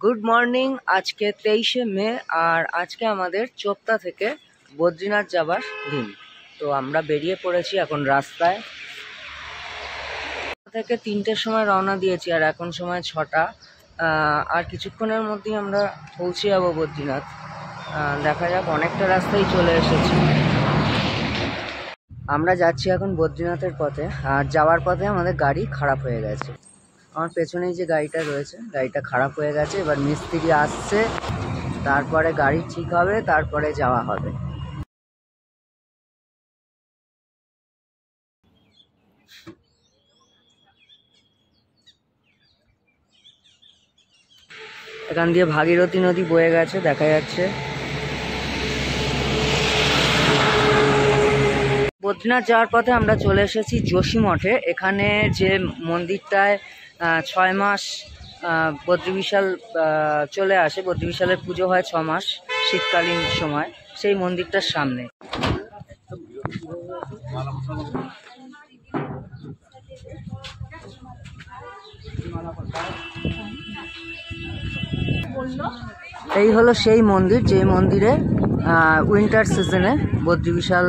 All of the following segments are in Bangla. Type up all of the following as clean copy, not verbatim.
Good morning. আজকে 23শে মে আর আজকে আমাদের চোপতা থেকে বদ্রীনাথ যাবার দিন। তো আমরা বেরিয়ে পড়েছি এখন রাস্তায়। থেকে 3টের সময় রওনা দিয়েছি আর এখন সময় 6টা। আর কিছুক্ষণের মধ্যেই আমরা পৌঁছে যাবো বদ্রীনাথ। দেখা যাক, অনেকটা রাস্তায় চলে এসেছি। আমরা যাচ্ছি এখন বদ্রীনাথের পথে, আর যাওয়ার পথে আমাদের গাড়ি খারাপ হয়ে গেছে। আমার পেছনেই যে গাড়িটা রয়েছে, গাড়িটা খারাপ হয়ে গেছে। এবার মিস্ত্রি আসছে, তারপরে গাড়ি ঠিক হবে, তারপরে যাওয়া হবে। এখান দিয়ে ভাগীরথী নদী বয়ে গেছে, দেখা যাচ্ছে। বদ্রীনাথ যাওয়ার পথে আমরা চলে এসেছি যোশী মঠে। এখানে যে মন্দিরটায় 6 মাস বদ্রীবিশাল চলে আসে, বদ্রীবিশালের পুজো হয় 6 মাস শীতকালীন সময়, সেই মন্দিরটার সামনে। এই হলো সেই মন্দির, যে মন্দিরে উইন্টার সিজনে বদ্রীবিশাল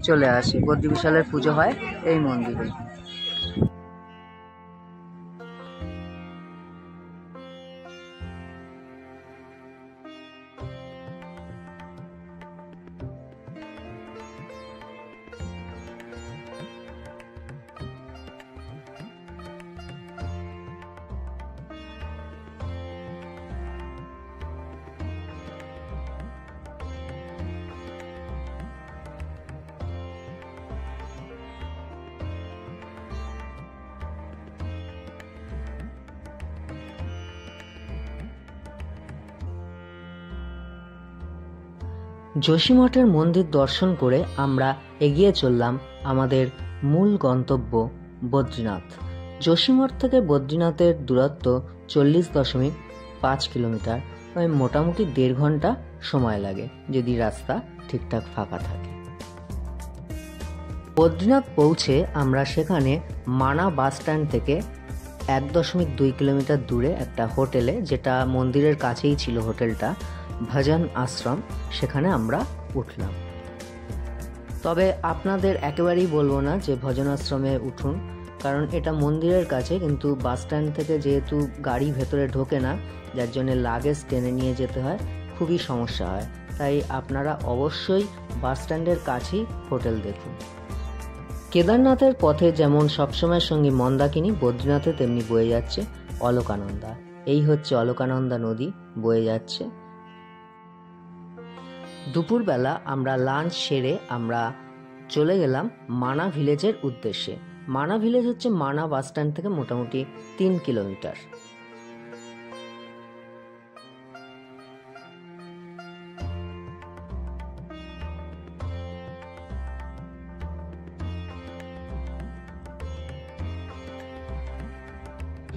চলে আসে, বদ্রীবিশালের পুজো হয় এই মন্দিরে। যোশী মঠের মন্দির দর্শন করে আমরা এগিয়ে চললাম আমাদের মূল গন্তব্য বদ্রীনাথ। যোশী মঠ থেকে বদ্রীনাথের দূরত্ব 40.5 কিলোমিটার। মোটামুটি 1.5 ঘন্টা সময় লাগে যদি রাস্তা ঠিকঠাক ফাঁকা থাকে। বদ্রীনাথ পৌঁছে আমরা সেখানে মানা বাস স্ট্যান্ড থেকে 1.2 কিলোমিটার দূরে একটা হোটেলে, যেটা মন্দিরের কাছেই ছিল হোটেলটা, ভজন আশ্রম, সেখানে আমরা উঠলাম। তবে আপনাদের একেবারেই বলবো না যে ভজন আশ্রমে উঠুন, কারণ এটা মন্দিরের কাছে, কিন্তু বাস স্ট্যান্ড থেকে যেহেতু গাড়ি ভেতরে ঢোকে না, যার জন্য লাগেজ টেনে নিয়ে যেতে হয়, খুবই সমস্যা হয়। তাই আপনারা অবশ্যই বাস স্ট্যান্ডের কাছেই হোটেল দেখুন। কেদারনাথের পথে যেমন সবসময় সঙ্গে মন্দাকিনী, বদ্রীনাথে তেমনি বয়ে যাচ্ছে অলকানন্দা। এই হচ্ছে অলকানন্দা নদী বয়ে যাচ্ছে। দুপুরবেলা আমরা লাঞ্চ সেরে আমরা চলে গেলাম মানা ভিলেজের উদ্দেশ্যে। মানা ভিলেজ হচ্ছে মানা বাস স্ট্যান্ড থেকে মোটামুটি 3 কিলোমিটার।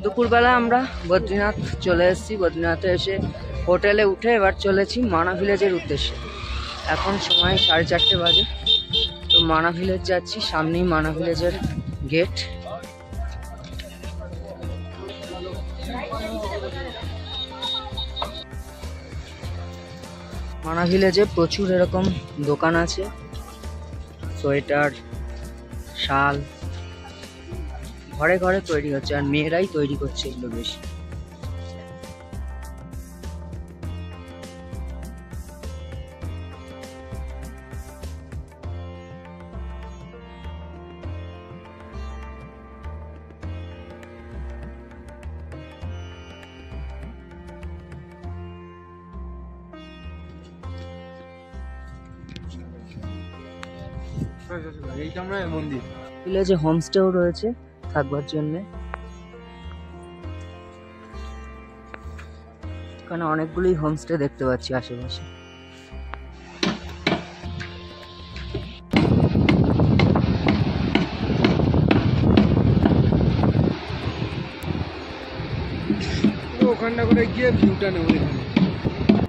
দুপুরবেলা আমরা বদ্রীনাথ চলে এসেছি। বদ্রীনাথে এসে হোটেলে উঠে এবার চলেছি মানা ভিলেজের উদ্দেশ্যে। এখন সময় 4:30 বাজে। তো মানা ভিলেজ যাচ্ছি, সামনেই মানা ভিলেজের গেট। মানা ভিলেজে প্রচুর এরকম দোকান আছে, সোয়েটার, শাল, ঘরে ঘরে তৈরি হচ্ছে, আর মেয়েরাই তৈরি করছে এগুলো বেশি। ভিলেজে হোমস্টেও রয়েছে থাকবার জন্য। এখানে অনেকগুলোই হোমস্টে দেখতে পাচ্ছি আশেপাশে।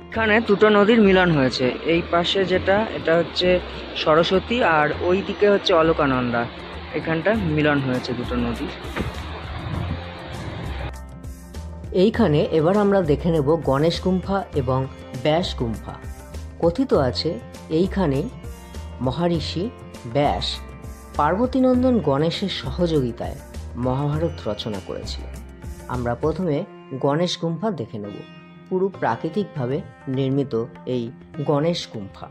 এখানে দুটো নদীর মিলন হয়েছে। এই পাশে যেটা, এটা হচ্ছে সরস্বতী, আর ওই দিকে হচ্ছে অলকানন্দা। এখানটা মিলন হয়েছে দুটো নদীর। এইখানে এবার আমরা দেখে নেব গণেশ গুম্ফা এবং ব্যাস গুম্ফা। কথিত আছে এইখানে মহারিষি ব্যাস পার্বতীনন্দন গণেশের সহযোগিতায় মহাভারত রচনা করেছিলেন। আমরা প্রথমে গণেশ গুম্ফা দেখে নেব। পুরো প্রাকৃতিকভাবে নির্মিত এই গণেশ গুম্ফা।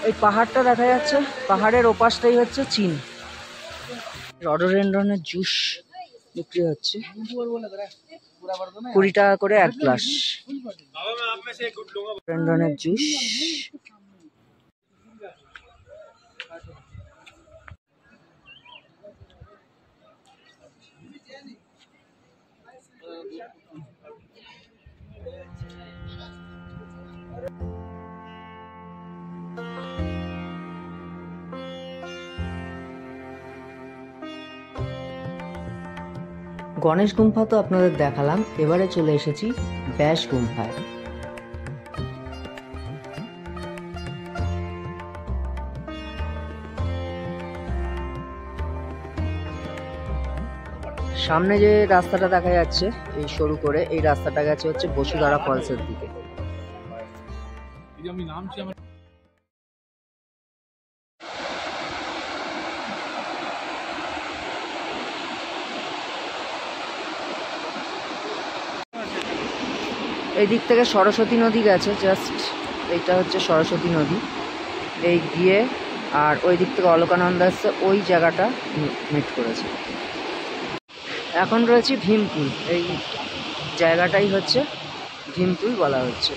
এই পাহাড়টা দেখা যাচ্ছে, পাহাড়ের ওপাশটাই হচ্ছে চীন। রডোডেনড্রনের জুস বিক্রি হচ্ছে 20 টাকা করে 1 গ্লাস। রডোডেনড্রনের জুস। গণেশ গুম্ফা তো আপনাদের দেখালাম, এবারে চলে এসেছি ব্যাস গুম্ফায়। সামনে যে রাস্তাটা দেখা যাচ্ছে এই সরু করে, এই রাস্তাটা গেছে হচ্ছে বসুধারা ফলসের দিকে। এই দিক থেকে সরস্বতী নদী গেছে, জাস্ট এইটা হচ্ছে সরস্বতী নদী। এই গিয়ে আর ওই দিক থেকে অলকানন্দা এসছে, ওই জায়গাটা মিট করেছে। এখন রয়েছে ভীমপুল, এই জায়গাটাই হচ্ছে ভীমপুল বলা হচ্ছে।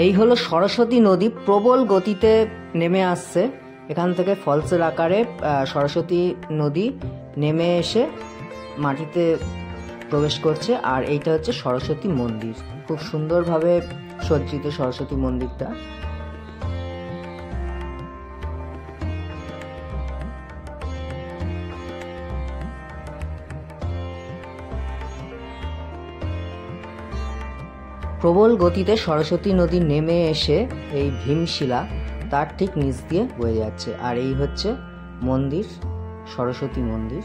এই হলো সরস্বতী নদী, প্রবল গতিতে নেমে আসছে। এখান থেকে ফলসের আকারে সরস্বতী নদী নেমে এসে মাটিতে প্রবেশ করছে। আর এইটা হচ্ছে সরস্বতী মন্দির, খুব সুন্দরভাবে সজ্জিত সরস্বতী মন্দিরটা। প্রবল গতিতে সরস্বতী নদী নেমে এসে এই ভীমশিলা তার ঠিক নিচ দিয়ে বয়ে যাচ্ছে। আর এই হচ্ছে মন্দির, সরস্বতী মন্দির।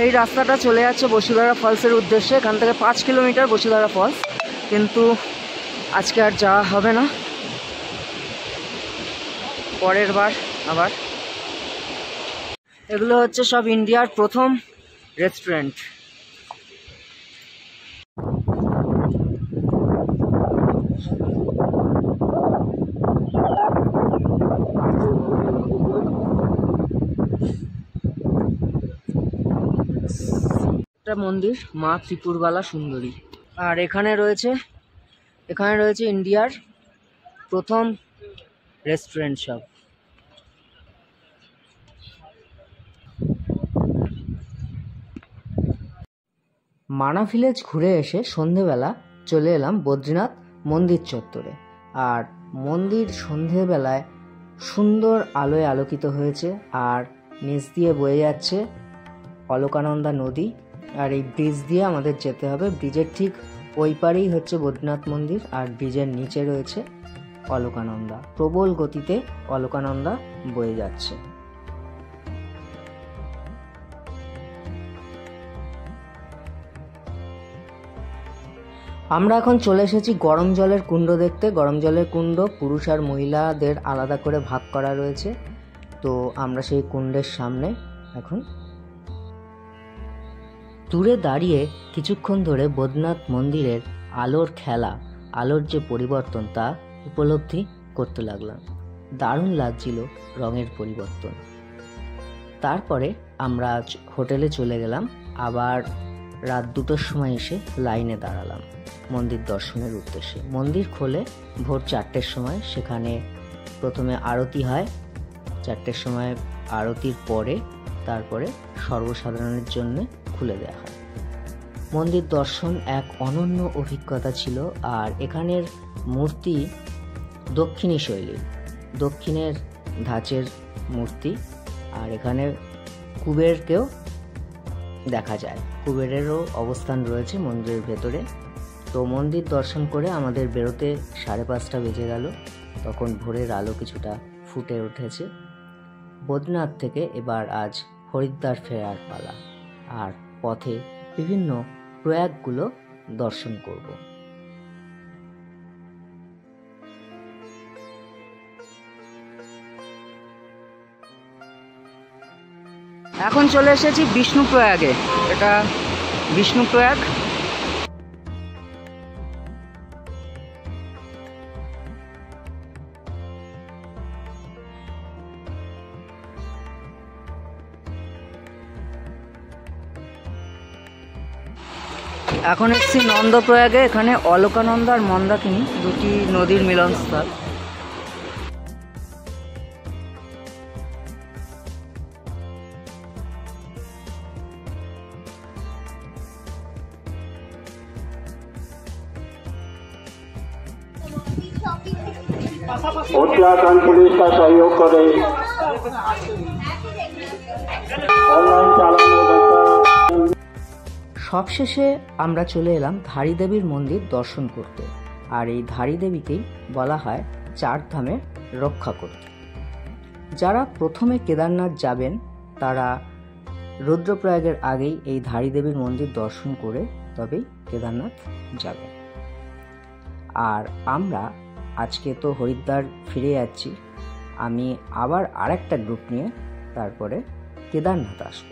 এই রাস্তাটা চলে যাচ্ছে বসুধারা ফলসের উদ্দেশ্যে। এখান থেকে 5 কিলোমিটার বসুধারা ফলস, কিন্তু আজকে আর যাওয়া হবে না, পরের বার আবার। এগুলো হচ্ছে সব ইন্ডিয়ার প্রথম রেস্টুরেন্ট। একটা মন্দির মা ত্রিপুরবালা সুন্দরী। আর এখানে রয়েছে ইন্ডিয়ার প্রথম রেস্টুরেন্ট সব। মানা ভিলেজ ঘুরে এসে সন্ধেবেলা চলে এলাম বদ্রীনাথ মন্দির চত্বরে। আর মন্দির সন্ধেবেলায় সুন্দর আলোয় আলোকিত হয়েছে, আর নিচ দিয়ে বয়ে যাচ্ছে অলকানন্দা নদী। আর এই ব্রিজ দিয়ে আমাদের যেতে হবে। ব্রিজের ঠিক ওই পারেই হচ্ছে বদ্রীনাথ মন্দির, আর ব্রিজের নিচে রয়েছে অলকানন্দা। প্রবল গতিতে অলকানন্দা বয়ে যাচ্ছে। আমরা এখন চলে এসেছি গরম জলের কুণ্ড দেখতে। গরম জলের কুণ্ড পুরুষ আর মহিলাদের আলাদা করে ভাগ করা রয়েছে। তো আমরা সেই কুণ্ডের সামনে এখন। দূরে দাঁড়িয়ে কিছুক্ষণ ধরে বদ্রীনাথ মন্দিরের আলোর খেলা, আলোর যে পরিবর্তন তা উপলব্ধি করতে লাগলাম। দারুণ লাগছিল রঙের পরিবর্তন। তারপরে আমরা হোটেলে চলে গেলাম। আবার রাত 2টোর সময় এসে লাইনে দাঁড়ালাম মন্দির দর্শনের উদ্দেশ্যে। মন্দির খোলে ভোর 4টের সময়। সেখানে প্রথমে আরতি হয় 4টের সময়। আরতির পরে তারপরে সর্বসাধারণের জন্য খুলে দেওয়া হয়। মন্দির দর্শন এক অনন্য অভিজ্ঞতা ছিল। আর এখানের মূর্তি দক্ষিণী শৈলীর, দক্ষিণের ধাঁচের মূর্তি। আর এখানে কুবেরকেও দেখা যায়, কুবেরেরও অবস্থান রয়েছে মন্দিরের ভেতরে। তো মন্দির দর্শন করে আমাদের বেরোতে 5:30 বেজে গেল। তখন ভোরের আলো কিছুটা ফুটে উঠেছে। বদ্রীনাথ থেকে এবার আজ হরিদ্বার ফেরার পালা। আর পথে বিভিন্ন প্রয়াগগুলো দর্শন করব। এখন চলে এসেছি বিষ্ণুপ্রয়াগে। এটা বিষ্ণুপ্রয়াগ। এখন এসেছি নন্দপ্রয়াগে। এখানে অলকানন্দা আর মন্দাকিনী দুটি নদীর মিলনস্থল। उत्तराखंड पुलिस का सहयोग करे ऑनलाइन चालान। সবশেষে আমরা চলে এলাম ধারী দেবীর মন্দির দর্শন করতে। আর এই ধারী দেবীকেই বলা হয় 4 ধামের রক্ষা করতে। যারা প্রথমে কেদারনাথ যাবেন তারা রুদ্রপ্রয়াগের আগেই এই ধারী দেবীর মন্দির দর্শন করে তবেই কেদারনাথ যাবেন। আর আমরা আজকে তো হরিদ্বার ফিরে যাচ্ছি। আমি আবার আরেকটা গ্রুপ নিয়ে তারপরে কেদারনাথ আসব।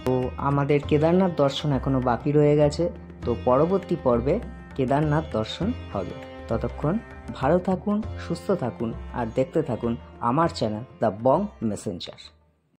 তো আমাদের কেদারনাথ দর্শন এখনো বাকি রয়ে গেছে। তো পরবর্তী পর্বে কেদারনাথ দর্শন হবে। ততক্ষণ ভালো থাকুন, সুস্থ থাকুন আর দেখতে থাকুন আমার চ্যানেল দ্য বং মেসেঞ্জার।